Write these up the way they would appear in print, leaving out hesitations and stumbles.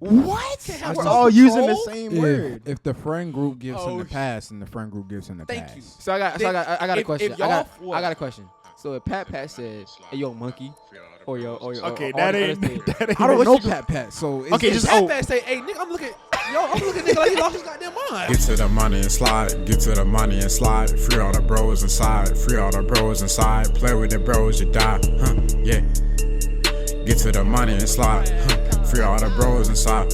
What? We're all using the same word. If the friend group gives him the pass, and the friend group gives him the pass. Thank you. So I got a question. I got a question. So if Pat said, "Hey, yo, monkey," or yo, okay, that ain't. I don't know Pat. So okay, just Pat say, "Hey, nigga, I'm looking nigga like he lost his goddamn mind." Get to the money and slide. Get to the money and slide. Free all the bros inside. Free all the bros inside. Play with the bros, you die. Yeah. Get to the money and slide. Free all the bros inside.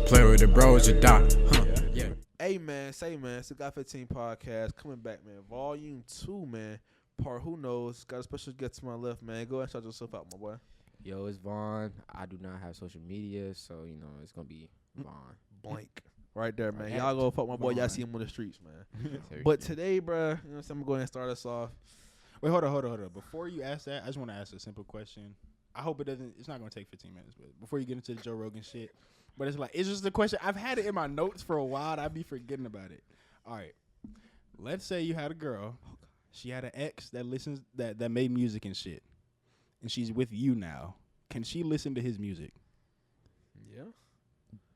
Play with the bros, you die. Yeah. Hey man, it's the Got 15 podcast coming back, man. Volume 2, man. Part who knows. Got a special guest to my left, man. Go ahead and shout yourself out, my boy. Yo, it's Vaughn. I do not have social media, so it's gonna be Vaughn. Blank. Right there, man. Y'all go fuck my boy. Y'all see him on the streets, man. But today, bruh, I'm gonna go ahead and start us off. Wait, hold on. Before you ask that, I just want to ask a simple question. I hope it's not gonna take 15 minutes, but before you get into the Joe Rogan shit, but it's just a question. I've had it in my notes for a while. And I'd be forgetting about it. All right, let's say you had a girl. She had an ex that made music and shit, and she's with you now. Can she listen to his music? Yeah.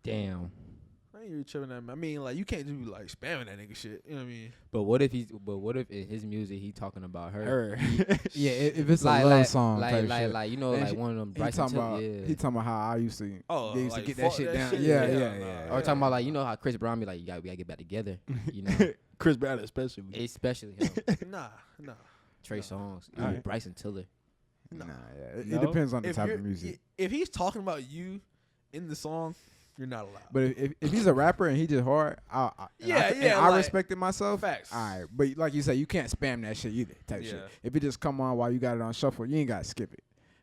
Damn. I ain't really tripping that, man. I mean, like, you can't just be like spamming that nigga shit. You know what I mean? But what if in his music he talking about her? Yeah, if it's a love song, like shit. one of them. He talking about how I used to. Oh, they used like to get that shit down. Shit. Yeah. Or talking about how Chris Brown be like, we gotta get back together. You know, Chris Brown especially him. Nah. Trey Songz, Right. Bryson Tiller. Nah, yeah. It depends on the type of music. If he's talking about you in the song, you're not allowed. But if he's a rapper and he just hard, I respect it myself. Facts. All right, but like you said, you can't spam that shit either. Type shit. If it just come on while you got it on shuffle, you ain't gotta skip it.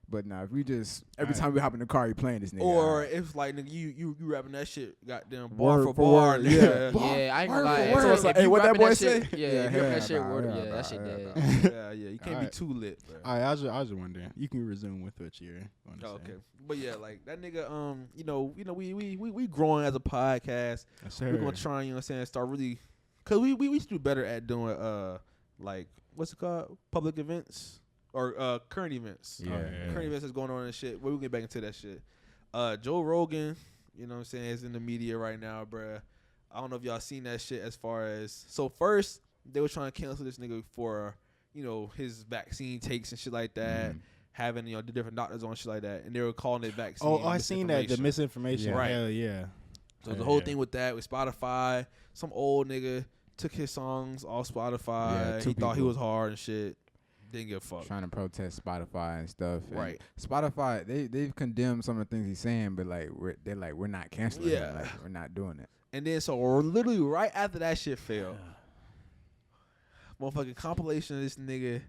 But now, if we just every time we hop in the car, you playing this nigga. Or if like nigga, you rapping that shit, goddamn bar for bar, yeah. Yeah, I ain't gonna lie. So it's like, hey, what that boy say? Yeah, if you rapping that shit, that shit dead. Yeah, you can't be too lit. Bro. All right, I was just wondering. You can resume with what you're going to say. Okay, but yeah, like that nigga, we growing as a podcast. Yes, we're gonna try, start really, cause we used to do better at doing like what's it called, public events. Or current events. Current events is going on and shit. We'll get back into that shit. Joe Rogan, is in the media right now, bruh. I don't know if y'all seen that shit as far as... So first, they were trying to cancel this nigga for, his vaccine takes and shit like that. Having, the different doctors on shit like that. And they were calling it vaccine. Oh, I seen that. The misinformation. Right. Hell yeah. So the whole thing with that, with Spotify, some old nigga took his songs off Spotify. He thought he was hard and shit. Didn't give a fuck. Trying to protest Spotify and stuff. Right. And Spotify, they've condemned some of the things he's saying, but we're not canceling it. Like, we're not doing it. And then so literally right after that shit failed, motherfucking compilation of this nigga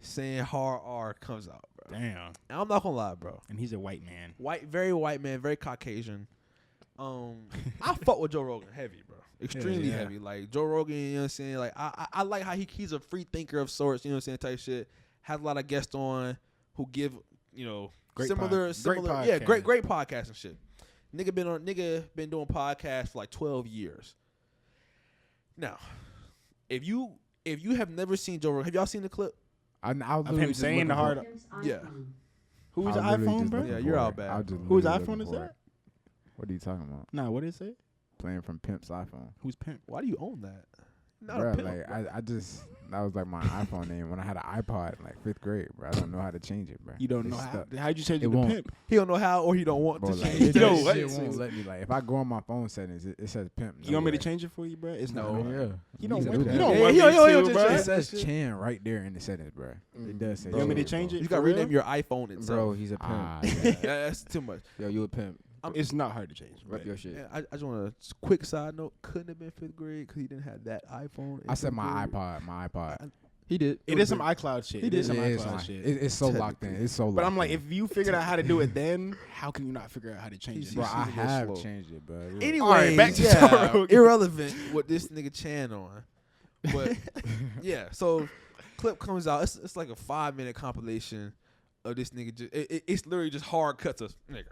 saying hard R comes out, bro. Damn. And I'm not gonna lie, bro. And he's a white man. Very white man, very Caucasian. I fuck with Joe Rogan heavy, bro. Extremely heavy. Like Joe Rogan, you know what I'm saying? Like I like how he's a free thinker of sorts, you know what I'm saying, type shit. Has a lot of guests on who give, great similar podcast. great podcast and shit. Nigga been doing podcasts for like 12 years. Now, if you have never seen Joe Rogan, have y'all seen the clip? Of him saying the hard. Yeah. Who's the iPhone, bro? Yeah, you're out bad. Whose iPhone is that? What are you talking about? Nah, what did it say? Playing from Pimp's iPhone. Who's Pimp? Why do you own that? Not Bruh, a pimp. like I just that was like my iPhone name when I had an iPod in like 5th grade, bro. I don't know how to change it, bro. You don't know how? How'd you change it to won't. Pimp? He don't know how, or he don't want Bro, to like, change it. it. Shit won't let me. Like if I go on my phone settings, it says Pimp. You want me to change it for you, bro? It's not. Yeah. You don't can want do you that. don't want he me don't to, bro. It says Chan right there in the settings, bro. It does say. You want me to change it? You gotta rename your iPhone itself. Bro, he's a pimp. Yeah. That's too much. Yo, you a pimp. It's not hard to change. Rep your shit. Yeah, I just want a quick side note. Couldn't have been 5th grade because he didn't have that iPhone. I said my iPod. He did. It is some iCloud shit. It is some iCloud shit. It's so locked in. It's so locked in. But I'm like, if you figured out how to do it then, how can you not figure out how to change it? Bro, I he's a little have slow. changed it, bro. Anyway, Alright, back to Joe Rogan. irrelevant what this nigga Chan on. But yeah, so clip comes out. It's like a 5-minute compilation of this nigga. It's literally just hard cuts of nigga.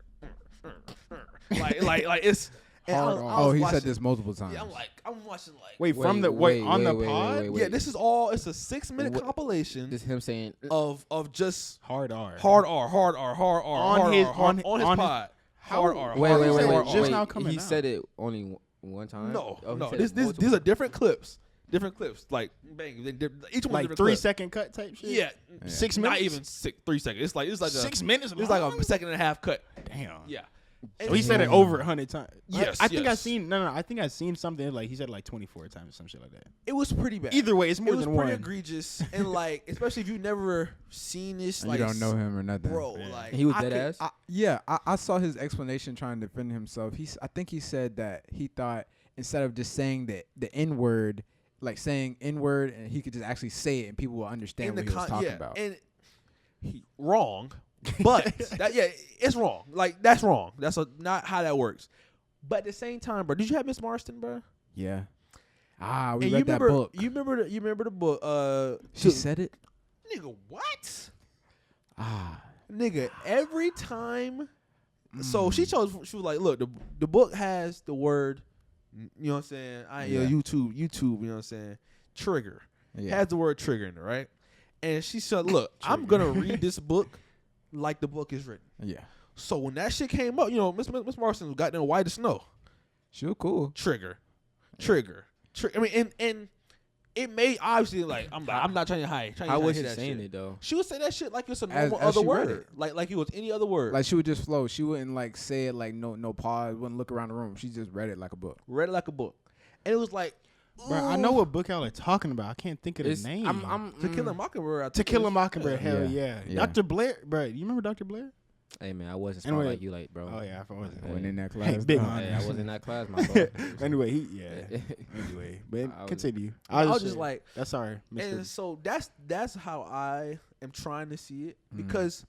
like it's hard. Oh, he said this multiple times. Yeah, I'm watching like. Wait, from the on the pod? Yeah, this is all. It's a 6-minute compilation. This him saying of just hard R on his pod. Hard R. Wait. Just now coming He out. said it only one time. No, Oh, he no. said it multiple These are different clips. Like bang, each one Like different 3 clip. second cut type shit. Yeah, 6 not minutes. even 3 seconds. It's like 6 minutes. It's like a second and a half cut. Damn. Yeah. So he said it over 100 times. Yes, I think I yes. seen I think I seen something like he said like 24 times or some shit like that. It was pretty bad. Either way, it's more it was than pretty one. egregious, and like especially if you've never seen this, You like don't know him or nothing, bro. Yeah. Like He was I dead could- ass. Yeah, I saw his explanation trying to defend himself. I think he said that he thought instead of just saying the N word, like saying N word, and he could just actually say it and people will understand what he was talking about. And he wrong, but it's wrong. Like that's wrong. That's not how that works. But at the same time, bro, did you have Miss Marston, bro? Yeah. We And read that book. You remember the book? She said it. Nigga, what? Ah. Nigga, every time. So she was like, look, the book has the word, you know what I'm saying? YouTube, you know what I'm saying? Trigger. Yeah. Has the word trigger in it, right? And she said, look, I'm going to read this book like the book is written. Yeah. So when that shit came up, you know, Miss Marston was goddamn white as snow. She was cool. Trigger. I mean, and it made obviously like I'm not trying to hide. How was she she saying it though? She would say that shit like it's a As normal other she read word, it. like it was any other word. Like she would just flow. She wouldn't like say it like no pause. Wouldn't look around the room. She just read it like a book. Read it like a book, and it was like, Bro, I know what book y'all are talking about. I can't think of the name. To Kill a Mockingbird. I To think Kill it a was. Mockingbird. Hell Yeah. yeah. Yeah. Dr. Blair, bro. You remember Dr. Blair? Hey man, I wasn't smart Anyway. like you, like bro. Oh yeah, I wasn't. I wasn't in that class. Hey, big though. man. Hey, I wasn't in that class, my bro. Anyway, anyway, but I was- continue. I was just like, that's sorry, Mr. and so that's how I am trying to see it because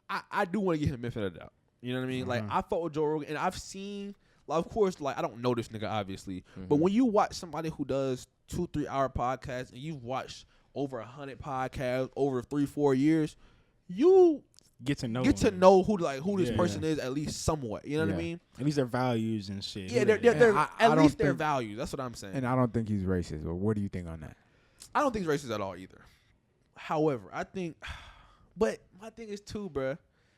I do want to give him the benefit of the doubt. You know what I mean? Like I fought with Joe Rogan, and I've seen, like, of course, like I don't know this nigga obviously, but when you watch somebody who does 2-3 hour podcasts and you've watched over 100 podcasts over 3-4 years, you get to know who this Yeah. person is at least somewhat. You know what I Yeah. mean? At least their values and shit. Yeah, Who they're they- I at don't least their think- values. That's what I'm saying. And I don't think he's racist. Or what do you think on that? I don't think he's racist at all either. However, I think, but my thing is too, bruh.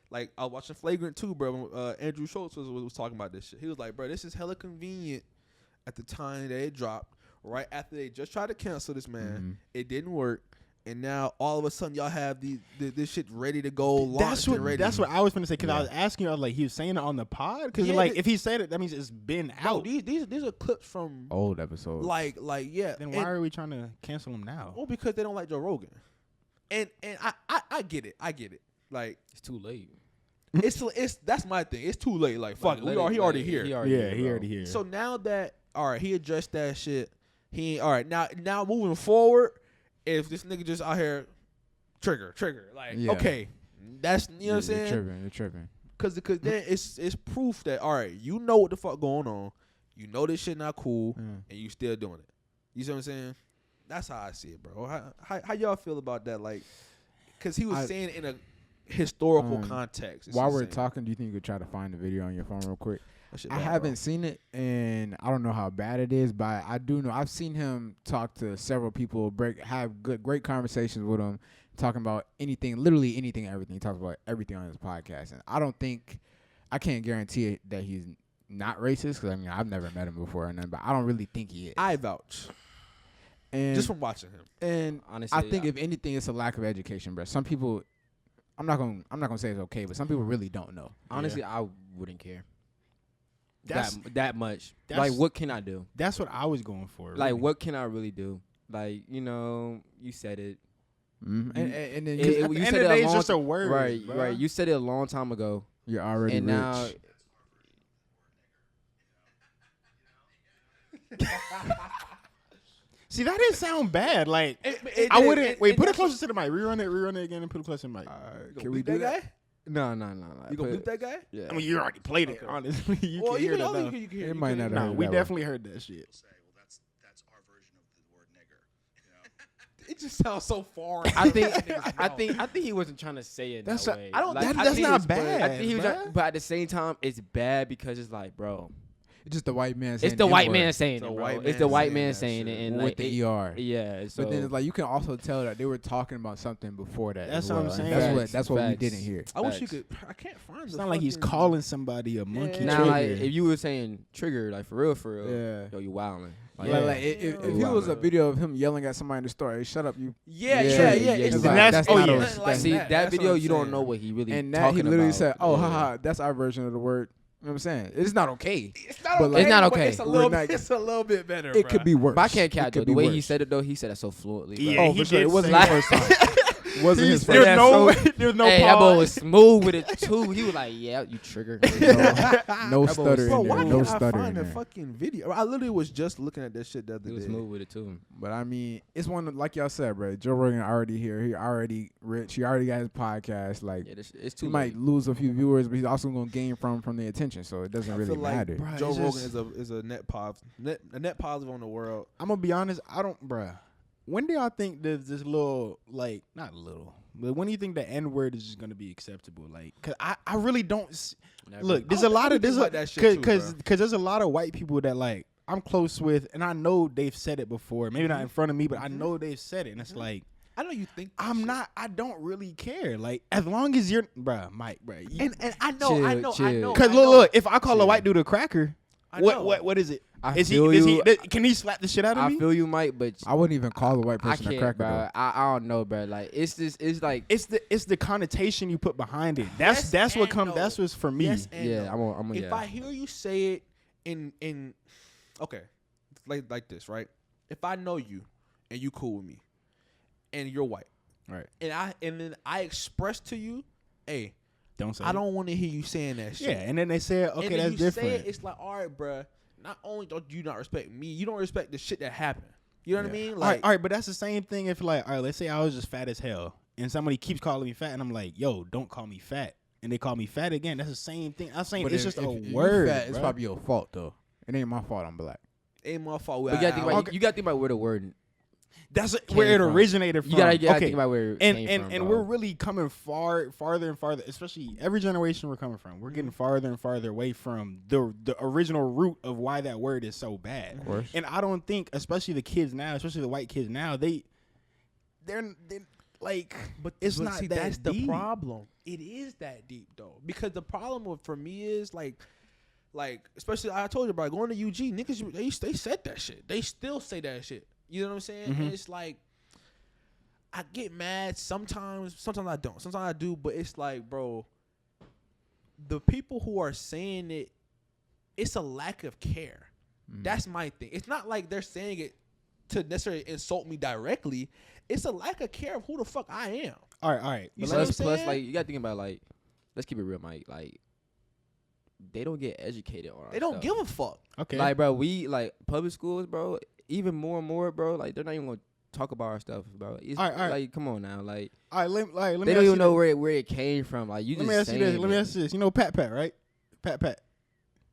Like I was watching Flagrant 2, bro. When, Andrew Schultz was talking about this shit. He was like, bro, this is hella convenient at the time that it dropped. Right after they just tried to cancel this man, it didn't work, and now all of a sudden y'all have this shit ready to go. That's what. ready. That's what I was gonna say because I Yeah. was asking you. I was like, he was saying it on the pod because Yeah, like th- if he said it, that means it's been No, out. these are clips from Old episode. like yeah. Then And- why are we trying to cancel him now? Well, because they don't like Joe Rogan, and I get it. Like It's too late. it's that's my thing. It's too late. Like fuck, Like, he already here. He Yeah, he bro. already here. So now that he addressed that shit. He all right now moving forward. If this nigga just out here trigger like Yeah. okay, that's you know what I'm saying. You're tripping. Because then it's proof that all right, you know what the fuck going on. You know this shit not cool, and you still doing it. You see what I'm saying? That's how I see it, bro. How y'all feel about that? Like, because he was saying in a historical context. While we're talking, do you think you could try to find the video on your phone real quick? I haven't seen it, and I don't know how bad it is, but I do know I've seen him talk to several people, have great conversations with him, talking about anything, literally anything, everything. He talks about everything on his podcast, and I can't guarantee it that he's not racist because I mean I've never met him before or nothing, but I don't really think he is. I vouch, and just from watching him. And Honestly, I think if anything, it's a lack of education, bro. Some people, I'm not gonna say it's okay, but some people really don't know. honestly, I wouldn't care. That's That much. that's- Like, what can I do? that's what I was going for. Like, really. what can I really do? Like, you said it. And then At It- the you end said of the it day, a it's long just a word, right, bro. right. You said it a long time ago, you're already and rich. now See, that didn't sound bad. Like It I did, wouldn't. and- wait, and put it that's what- closer to the mic. Rerun it again, and put it closer to the mic. Can we do that? guy? no. You gonna beat that guy? Yeah. I mean, you already played it. Honestly, you Well, can you hear can that. only now. you can hear. It you might can- not No, heard we that definitely heard that shit. Say, well, that's our version of the word nigger. It just sounds so foreign. I think he wasn't trying to say it That's that a- way. I don't- Like, that- I that's think not it's- bad, I think he was, bruh. but at the same time, it's bad because it's like, bro, It's just the white man saying It's the white man It's saying the it, white bro. man It's the white saying man that saying shit. it. And with like, the ER. Yeah. So But then it's like you can also tell that they were talking about something before that. That's as what I'm well. saying. That's what we Facts. didn't hear. I wish you Facts. could. I can't find. It's the not like he's fucking- calling somebody a monkey now, trigger. like if you were saying trigger, like for real, Yeah. yo, you wildin'. Like, Yeah, like if Yeah. it was a video of him yelling at somebody in the store, hey, shut up, you. Yeah. It's It's like- like, that's- that's oh, not yeah. a- Nothing like see that. that That's video, what I'm you don't saying. know what he really And that talking he literally about. said, "Oh, Yeah. haha, that's our version of the word." You know what I'm saying? It's not okay. It's not But okay. like- It's not but okay. It's a We're little. not- It's a little bit better. It could be worse. But I can't It catch could the be way worse. he said it though. He said that so fluently. Bro. Yeah, Oh, he for sure. did It wasn't say his that. first time. Wasn't his There's first no, time. there's no Hey, that boy pause. was smooth with it too. He was like, "Yeah, you trigger." No That boy was stutter Bro, in why there. can't No I stutter in find the there. fucking video? I literally was just looking at that shit the other He was day. smooth with it too. But I mean, it's one like y'all said, bro. Joe Rogan already here. He already rich. He already got his podcast. Like Yeah, it's he too might late. lose a few viewers, but he's also gonna gain from the attention. So it doesn't I really feel like matter. Bruh, Joe it's Rogan just- is a net positive on the world. I'm gonna be honest. I don't, bruh. When do y'all think this little, like, not little, but when do you think the N word is just gonna be acceptable? Like, cause I really don't. Never. Look, there's I a lot of think there's about that shit too, cause there's a lot of white people that like I'm close with, and I know they've said it before. Maybe not in front of me, but I know they've said it, and it's like I know you think I'm not. I don't really care. Like as long as you're, bruh, Mike, bruh. and I know, I know, I Chill. know. Cause I know. look, if I call a Chill. white dude a cracker, I know. what is it? I Is feel he? you. Can he slap the shit out of I me? feel you, Mike, but I wouldn't even call a white I person a can't, cracker. bro. Though. I don't know, bro. Like it's like It's the connotation you put behind it. That's Yes what and comes. no. That's what's for me. Yes and yeah. no. I'm If yeah. I hear you say it in okay, like this, right? If I know you and you cool with me and you're white, Right. and then I express to you, hey, Don't say. I don't want to hear you saying that shit. Yeah, and then they said, And okay, then that's you different. say it, it's like, all right, bruh, not only don't you not respect me, you don't respect the shit that happened. You know what I mean? Like, all right, but that's the same thing. If like, all right, let's say I was just fat as hell, and somebody keeps calling me fat, and I'm like, yo, don't call me fat, and they call me fat again. That's the same thing. I'm saying But it's if- just a if you word. fat, it's bruh. probably your fault though. It ain't my fault. I'm black. ain't my fault. But you gotta think about Okay. you gotta think about where the word That's came where it from. originated from. you gotta okay. think about where it and came and from, and bro. we're really coming farther and farther, especially every generation we're coming from. We're getting farther and farther away from the original root of why that word is so bad. Of course. And I don't think, especially the kids now, especially the white kids now, they're like, But it's but not see, that that's the deep. problem. It is that deep though, because the problem for me is like especially I told you about going to UG, niggas they said that shit. They still say that shit. You know what I'm saying? And it's like I get mad sometimes. Sometimes I don't. Sometimes I do. But it's like, bro, the people who are saying it, it's a lack of care. That's my thing. It's not like they're saying it to necessarily insult me directly. It's a lack of care of who the fuck I am. all right. You But see what I'm plus, saying? like you gotta think about like, let's keep it real, Mike. Like they don't get educated on. They don't give a fuck. okay. Like, bro, we like public schools, bro. Even more and more, bro. Like they're not even gonna talk about our stuff, bro. It's, All right. like, come on now, like all right, let me they ask don't you even know this. where it came from. Like you Let just me ask you saying this. Let me it. ask you this. You know Pat, right? Pat.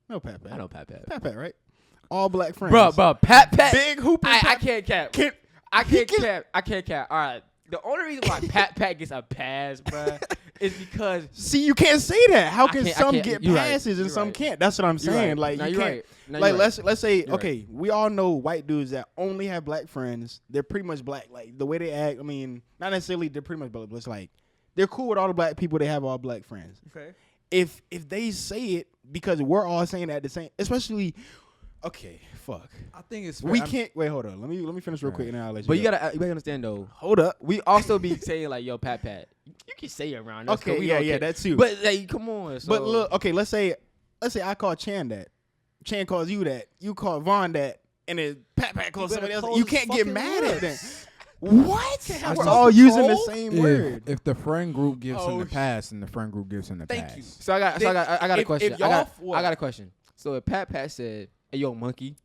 No, Pat. I know Pat. Pat, right? All black friends. Bro, Pat. Big hooping. I can't cap. I he can't cap. All right. The only reason why Pat gets a pass, bro, is because See, you can't say that. How I can can't- I some can't. get You're right. passes and You're some right. can't? That's what I'm You're saying. right. Like No, you you're can't. right. No, Like you're let's say You're okay, we all know white dudes that only have black friends. They're pretty much black. Like the way they act. I mean, not necessarily they're pretty much black, but it's like they're cool with all the black people. They have all black friends. Okay. If they say it because we're all saying that at the same, especially. Okay, fuck. I think it's We can't wait. Hold on. Let me finish real quick and then I'll let you. But you go. gotta understand though. hold up. We also be saying like, yo, Pat. You can say it around us. 'cause Okay, we yeah, don't yeah, care. that too. But like, come on. So, But look, okay, let's say I call Chan that. Chan calls you that. You call Vaughn that. And then Pat calls better somebody else. close You his can't get fucking mad at them. lips. What? have We're self-control. all using the same word. If the friend group gives him Oh, the pass, and the friend group gives him the Thank pass. you. So I got a If- question. if y'all I got a question. So if Pat said, "Hey, yo, monkey,"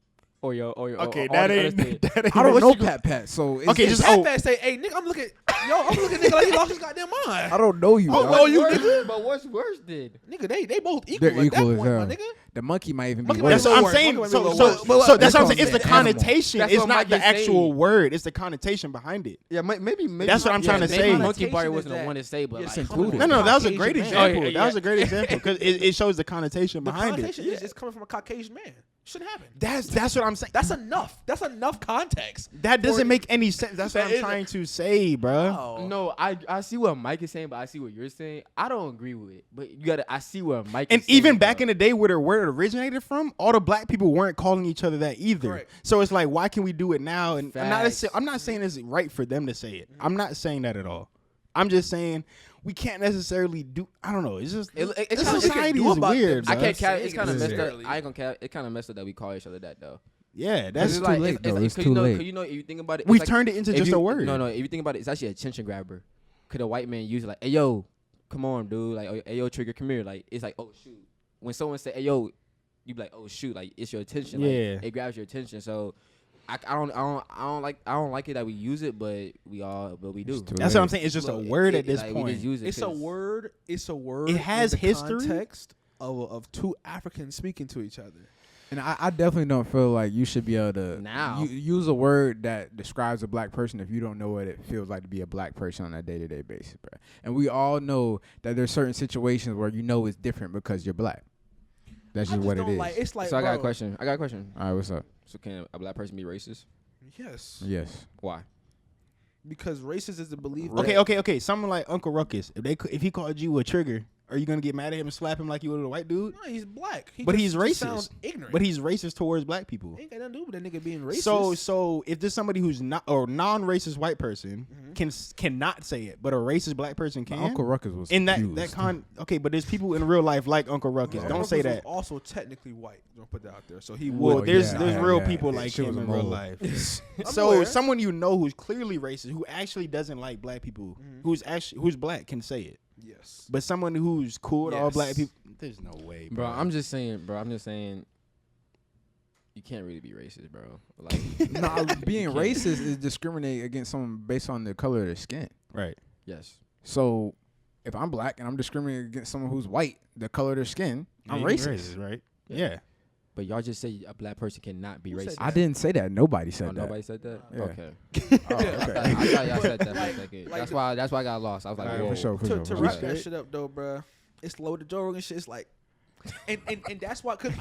or your Okay, or that all the ain't. other shit. That ain't I don't what know you- Pat, so it's, Okay, it's, just Pat oh, Pat say, hey, nigga, I'm looking nigga like he lost his goddamn mind. I don't know you. Oh, dog. no, you Worse- nigga. But what's worse did? Nigga, they both equal They're at equal that as point, hell. my nigga. The monkey might even be Monkey worse. that's So what I'm worse. saying. Monkey So, might be so, a little so, worse. so that's They what I'm call saying. It's him the an animal. connotation. That's It's what not Mike the is saying. actual word. It's the connotation behind it. Yeah, maybe. That's what I'm trying to maybe say. Monkey Connotation Barry is wasn't the that one to say, but it's like, included. No, that was a Caucasian great man. example. Oh, yeah, That was yeah. a great example because it shows the connotation The behind connotation it. is it's coming from a Caucasian man. Shouldn't happen. That's what I'm saying. That's enough. That's enough context. That doesn't make any sense. That's what I'm trying to say, bro. Oh. No, I see what Mike is saying, but I see what you're saying. I don't agree with it, but you gotta. I see where Mike. And is saying, even back bro. in the day where it originated from, all the black people weren't calling each other that either. Correct. So it's like, why can we do it now? And Facts. I'm not saying it's right for them to say it. I'm not saying that at all. I'm just saying we can't necessarily do. I don't know. It's just It this kinda- society it can is do about weird. them. I can't. bro. It's kind of messed up. necessarily. I ain't gonna cap. It kind of messed up that we call each other that though. Yeah, that's It's too late, though. It's too late. Cause you know, if you think about it, We've it's turned it into if just you- a word. No, if you think about it, it's actually a attention grabber. Could a white man use it like, hey yo, come on, dude, like, hey yo, Trigger, come here, like, it's like, oh shoot. When someone say, hey yo, you be like, oh shoot, like it's your attention, like, Yeah. it grabs your attention. So I don't like it that we use it, but we do. too That's what I'm saying. It's just a Look, word at this like, point. We just use it It's a 'cause- word. It's a word. It has in the history. Context of two Africans speaking to each other. And I definitely don't feel like you should be able to Now. use a word that describes a black person if you don't know what it feels like to be a black person on a day-to-day basis, bro. And we all know that there's certain situations where you know it's different because you're black. That's I just what it don't is. like. It's like. So I got a bro, question. All All right, what's up? So can a black person be racist? Yes, Yes. Why? because racist is the belief. Okay. Someone like Uncle Ruckus, if he called you a trigger, are you gonna get mad at him and slap him like you would a white dude? No, he's black. But just- he's just racist. Sounds ignorant. But he's racist towards black people. ain't got nothing to do with that nigga being racist. So if there's somebody who's not or non-racist white person cannot say it, but a racist black person can. Uncle Ruckus was in that confused. okay, but there's people in real life like Uncle Ruckus. Uncle Don't Ruckus say was that. Also, technically white. Don't put that out there. So he Well, would. there's yeah, real yeah. people Yeah, like she was him a in real mole. life. I'm So aware. someone you know who's clearly racist, who actually doesn't like black people, who's black can say it. Yes. But someone who's cool with all Yes. black people, there's no way, Bro, bro. I'm just saying, you can't really be racist, bro. Like, Nah, being can't. racist is discriminating against someone based on the color of their skin. right. yes. So if I'm black and I'm discriminating against someone who's white, the color of their skin, I'm Yeah, racist. you're right? Yeah. But y'all just say a black person cannot be Who said racist. I didn't say that. Nobody said Oh, that. nobody said that? Yeah. Okay. Oh, okay. I thought y'all said that for a second. like That's why I got lost. I was like, Alright, whoa. for sure. To for wrap sure. that shit up though, bro. It's low to Joe Rogan shit. It's like, and that's why. Cause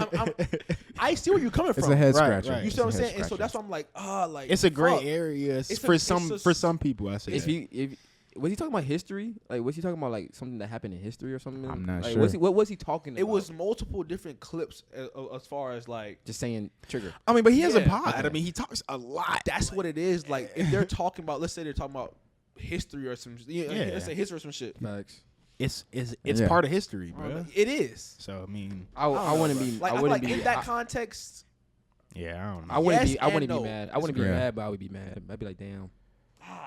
I see where you're coming from. It's a head Right, scratcher. right. You see what I'm It's a head saying? And so scratcher. that's why I'm like, like It's a gray fuck. area It's for a- some it's a- people. I say If that. was he talking about history? Like, was he talking about like something that happened in history or something? I'm not like, sure. What was he talking about? It was multiple different clips as far as like. just saying trigger. I mean, but he has a Yeah. pod. Okay. I mean, he talks a lot. That's what it is. Like if they're talking about, let's say they're talking about history or some, Yeah. let's say history or some shit. Facts. It's Yeah. part of history, bro. It is. So I mean, I wouldn't be. Like, I I feel wouldn't like be. in that context. yeah, I don't know. I wouldn't Yes be. I wouldn't and be no. mad. I wouldn't be Yeah. mad, but I would be mad. I'd be like, damn.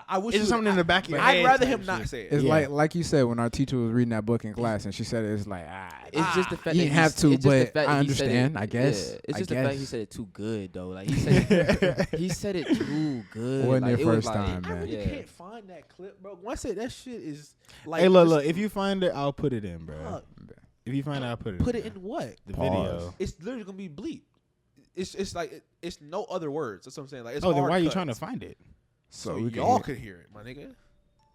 I wish It's you- something in the back of your I'd head rather type him not shit. say it. It's Yeah. like you said when our teacher was reading that book in class and she said it's like It's just the fact you that didn't have to, it's just the but fact I that he said understand. it. I guess. Yeah, it's I just the fact guess. he said it too good though. Like he said, he said it too good. Wasn't like, their it was first like, time, I man. really Yeah. can't find that clip, bro. When I say that shit is like, Hey, look. If you find it, I'll put it in, bro. fuck, If you find it, I'll put it. put it in what? the Pause. video. It's literally gonna be bleep. It's like it's no other words. That's what I'm saying. Like, it's Oh, then hard why are you cuts. trying to find it? So we can y'all hear- could hear it, my nigga.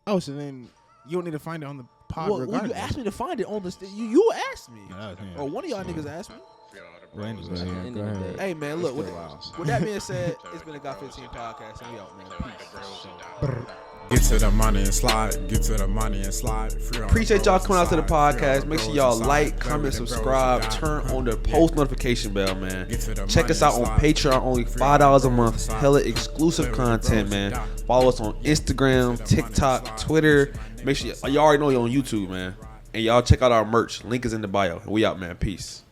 Oh, so then you don't need to find it on the pod Well, regardless. you asked me to find it on the. You asked me, No, that was him. or one of y'all niggas asked me. Well, anyway. Yeah, End go of the ahead. day. Hey man, look. With, still wild. with that being said, it's been a Got 15 podcast, and we out, man. Peace. Get to the money and slide. Get to the money and slide. Free all the Appreciate y'all bros coming out to the inside. Free all podcast. the Make sure bros y'all inside. like, Play comment, with the bros subscribe, and die. turn on the Yeah. post notification bell, man. Get to the Check money us out and on slide. Patreon, only Free all the $5 a bros month. inside. Hella exclusive Play with the content, bros man. and die. Follow us on Instagram, TikTok, Twitter. Make sure y'all already know you're on YouTube, man. And y'all check out our merch. Link is in the bio. And we out, man. Peace.